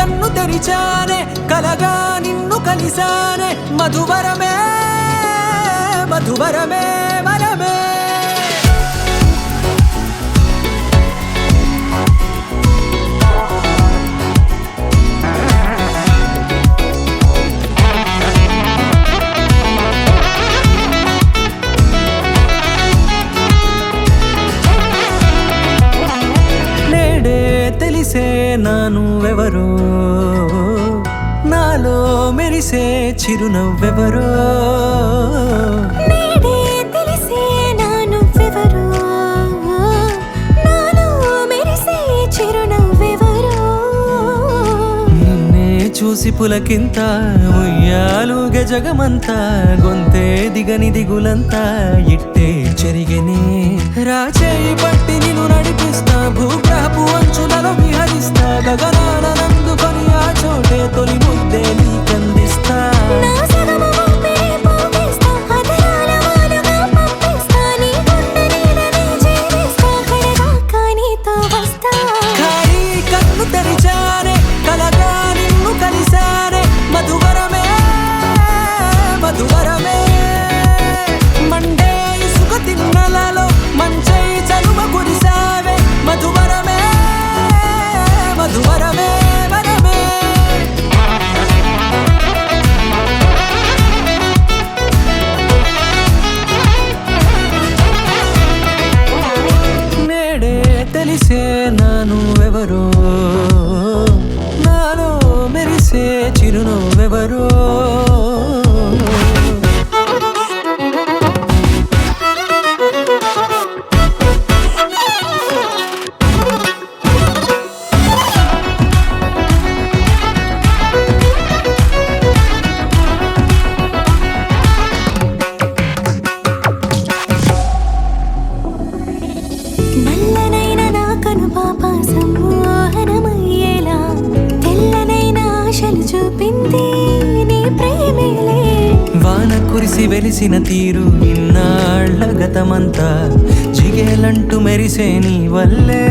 కన్ను తెరిచానే కలగా నిన్ను కలిసానే మధువరమే మధువరమే వరమే తెలిసే నానువెవరో నాలో మెరిసే చిరునవ్వెవరో నేడే తెలిసే నానువెవరో నాలో మెరిసే చిరునవ్వెవరో నిన్నే చూసి పులకింత ఉయ్యాలుగే జగమంతా గొంతే దిగని దిగులంతా ఇట్టే చెరిగెనే రాచేయి పట్టి నిన్ను నడిపిస్తా భూగ్రహపు అంచులలో విహరిస్తా గగనాన నందుకొని ఆ చోటే తొలి ముద్దే నీకందిస్తా నా సగము ఊపిరి పోగేస్తా అదరాల వానగా పంపిస్తా నీ గుండె నీడనే జీవిస్తా కడదాకా నీతో వస్తా ఖాళీ కన్ను తెరిచానే కలగా నిన్ను కలిసానే మధువరమే మధువరమే మండే ఇసుక తిన్నలలో మంచై చలువ కురిసావే మధువరమే మధువరమే వరమే నేడే తెలిసే నానువెవరో నాలో మెరిసే చిరునవ్వెవరో నల్లనైన నా కనుపాప సమ్మోహనమయ్యేలా తెల్లనైన ఆశలు చూపింది నీ ప్రేమేలే వాన కురిసి వెలిసిన తీరు ఇన్నాళ్ల గతమంతా జిగేలంటూ మెరిసే నీ వల్లే